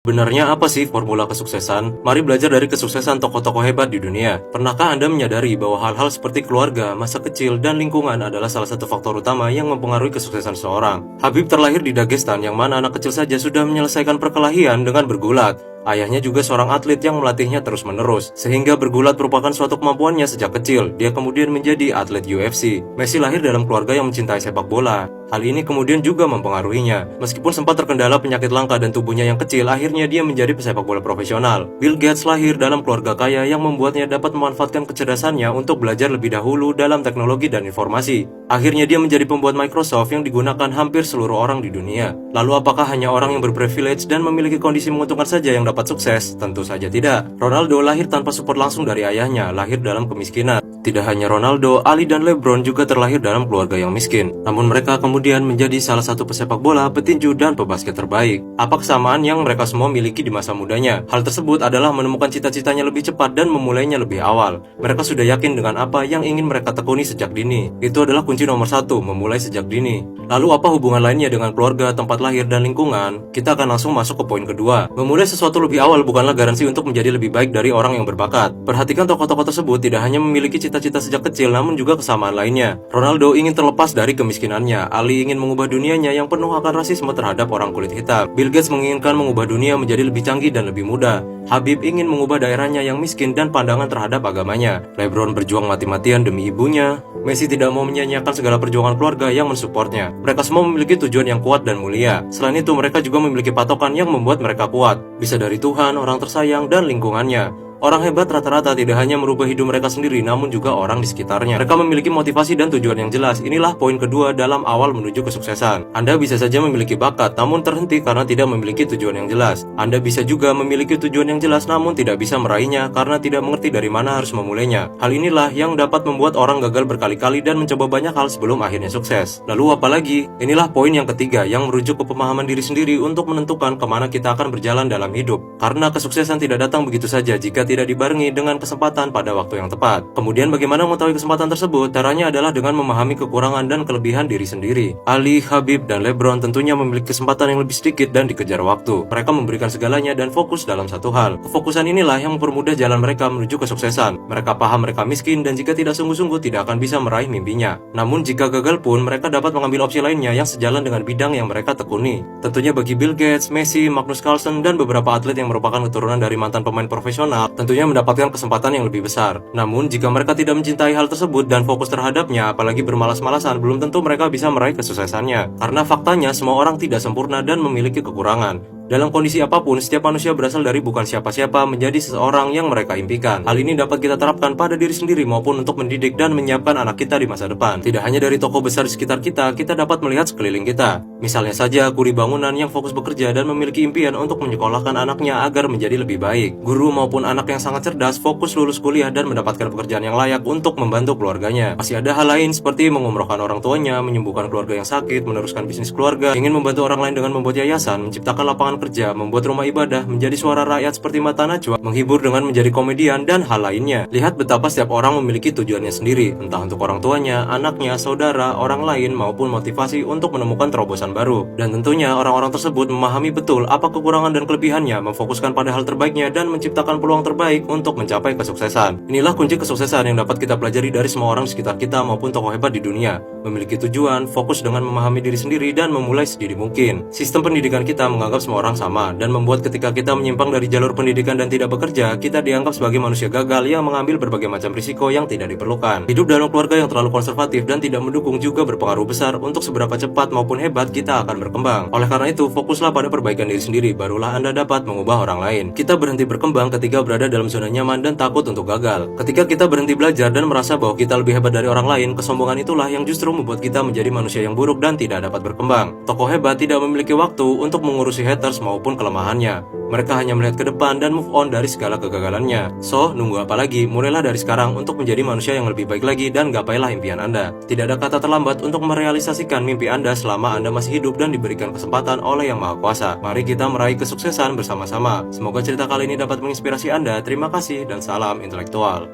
Sebenarnya apa sih formula kesuksesan? Mari belajar dari kesuksesan tokoh-tokoh hebat di dunia. Pernahkah Anda menyadari bahwa hal-hal seperti keluarga, masa kecil, dan lingkungan adalah salah satu faktor utama yang mempengaruhi kesuksesan seseorang? Habib terlahir di Dagestan yang mana anak kecil saja sudah menyelesaikan perkelahian dengan bergulat. Ayahnya juga seorang atlet yang melatihnya terus-menerus, sehingga bergulat merupakan suatu kemampuannya sejak kecil. Dia kemudian menjadi atlet UFC. Messi lahir dalam keluarga yang mencintai sepak bola. Hal ini kemudian juga mempengaruhinya. Meskipun sempat terkendala penyakit langka dan tubuhnya yang kecil, akhirnya dia menjadi pesepak bola profesional. Bill Gates lahir dalam keluarga kaya yang membuatnya dapat memanfaatkan kecerdasannya untuk belajar lebih dahulu dalam teknologi dan informasi. Akhirnya dia menjadi pembuat Microsoft yang digunakan hampir seluruh orang di dunia. Lalu apakah hanya orang yang berprivilege dan memiliki kondisi menguntungkan saja yang dapat sukses? Tentu saja tidak. Ronaldo lahir tanpa support langsung dari ayahnya, lahir dalam kemiskinan. Tidak hanya Ronaldo, Ali dan LeBron juga terlahir dalam keluarga yang miskin. Namun mereka kemudian menjadi salah satu pesepak bola, petinju, dan pebasket terbaik. Apa kesamaan yang mereka semua miliki di masa mudanya? Hal tersebut adalah menemukan cita-citanya lebih cepat dan memulainya lebih awal. Mereka sudah yakin dengan apa yang ingin mereka tekuni sejak dini. Itu adalah kunci nomor satu, memulai sejak dini. Lalu apa hubungan lainnya dengan keluarga, tempat lahir, dan lingkungan? Kita akan langsung masuk ke poin kedua. Memulai sesuatu lebih awal bukanlah garansi untuk menjadi lebih baik dari orang yang berbakat. Perhatikan tokoh-tokoh tersebut tidak hanya memiliki cita-cita sejak kecil, namun juga kesamaan lainnya. Ronaldo ingin terlepas dari kemiskinannya. Ali ingin mengubah dunianya yang penuh akan rasisme terhadap orang kulit hitam. Bill Gates menginginkan mengubah dunia menjadi lebih canggih dan lebih mudah. Habib ingin mengubah daerahnya yang miskin dan pandangan terhadap agamanya. LeBron berjuang mati-matian demi ibunya. Messi tidak mau menyia-nyiakan segala perjuangan keluarga yang mensupportnya. Mereka semua memiliki tujuan yang kuat dan mulia. Selain itu, mereka juga memiliki patokan yang membuat mereka kuat. Bisa dari Tuhan, orang tersayang, dan lingkungannya. Orang hebat rata-rata tidak hanya merubah hidup mereka sendiri, namun juga orang di sekitarnya. Mereka memiliki motivasi dan tujuan yang jelas. Inilah poin kedua dalam awal menuju kesuksesan. Anda bisa saja memiliki bakat, namun terhenti karena tidak memiliki tujuan yang jelas. Anda bisa juga memiliki tujuan yang jelas, namun tidak bisa meraihnya karena tidak mengerti dari mana harus memulainya. Hal inilah yang dapat membuat orang gagal berkali-kali dan mencoba banyak hal sebelum akhirnya sukses. Lalu apalagi? Inilah poin yang ketiga yang merujuk ke pemahaman diri sendiri untuk menentukan kemana kita akan berjalan dalam hidup. Karena kesuksesan tidak datang begitu saja jika tidak dibarengi dengan kesempatan pada waktu yang tepat. Kemudian bagaimana mengetahui kesempatan tersebut? Caranya adalah dengan memahami kekurangan dan kelebihan diri sendiri. Ali, Habib, dan LeBron tentunya memiliki kesempatan yang lebih sedikit dan dikejar waktu. Mereka memberikan segalanya dan fokus dalam satu hal. Kefokusan inilah yang mempermudah jalan mereka menuju kesuksesan. Mereka paham mereka miskin dan jika tidak sungguh-sungguh tidak akan bisa meraih mimpinya. Namun jika gagal pun mereka dapat mengambil opsi lainnya yang sejalan dengan bidang yang mereka tekuni. Tentunya bagi Bill Gates, Messi, Magnus Carlsen, dan beberapa atlet yang merupakan keturunan dari mantan pemain profesional, tentunya mendapatkan kesempatan yang lebih besar. Namun, jika mereka tidak mencintai hal tersebut dan fokus terhadapnya, apalagi bermalas-malasan, belum tentu mereka bisa meraih kesuksesannya. Karena faktanya, semua orang tidak sempurna dan memiliki kekurangan. Dalam kondisi apapun, setiap manusia berasal dari bukan siapa-siapa menjadi seseorang yang mereka impikan. Hal ini dapat kita terapkan pada diri sendiri maupun untuk mendidik dan menyiapkan anak kita di masa depan. Tidak hanya dari tokoh besar di sekitar kita dapat melihat sekeliling kita. Misalnya saja, kuli bangunan yang fokus bekerja dan memiliki impian untuk menyekolahkan anaknya agar menjadi lebih baik. Guru maupun anak yang sangat cerdas fokus lulus kuliah dan mendapatkan pekerjaan yang layak untuk membantu keluarganya. Masih ada hal lain seperti mengumrohkan orang tuanya, menyembuhkan keluarga yang sakit, meneruskan bisnis keluarga, ingin membantu orang lain dengan membuat yayasan, menciptakan lapangan kerja, membuat rumah ibadah, menjadi suara rakyat seperti Mata Najwa, menghibur dengan menjadi komedian, dan hal lainnya. Lihat betapa setiap orang memiliki tujuannya sendiri, entah untuk orang tuanya, anaknya, saudara, orang lain, maupun motivasi untuk menemukan terobosan baru. Dan tentunya orang-orang tersebut memahami betul apa kekurangan dan kelebihannya, memfokuskan pada hal terbaiknya, dan menciptakan peluang terbaik untuk mencapai kesuksesan. Inilah kunci kesuksesan yang dapat kita pelajari dari semua orang di sekitar kita maupun tokoh hebat di dunia. Memiliki tujuan, fokus dengan memahami diri sendiri, dan memulai sedini mungkin. Sistem pendidikan kita menganggap semua orang sama, dan membuat ketika kita menyimpang dari jalur pendidikan dan tidak bekerja, kita dianggap sebagai manusia gagal yang mengambil berbagai macam risiko yang tidak diperlukan. Hidup dalam keluarga yang terlalu konservatif dan tidak mendukung juga berpengaruh besar untuk seberapa cepat maupun hebat kita akan berkembang. Oleh karena itu, fokuslah pada perbaikan diri sendiri, barulah Anda dapat mengubah orang lain. Kita berhenti berkembang ketika berada dalam zona nyaman dan takut untuk gagal. Ketika kita berhenti belajar dan merasa bahwa kita lebih hebat dari orang lain, kesombongan itulah yang justru membuat kita menjadi manusia yang buruk dan tidak dapat berkembang. Tokoh hebat tidak memiliki waktu untuk mengurusi haters maupun kelemahannya. Mereka hanya melihat ke depan dan move on dari segala kegagalannya. So, nunggu apa lagi? Mulailah dari sekarang untuk menjadi manusia yang lebih baik lagi dan gapailah impian Anda. Tidak ada kata terlambat untuk merealisasikan mimpi Anda selama Anda masih hidup dan diberikan kesempatan oleh Yang Maha Kuasa. Mari kita meraih kesuksesan bersama-sama. Semoga cerita kali ini dapat menginspirasi Anda. Terima kasih dan salam intelektual.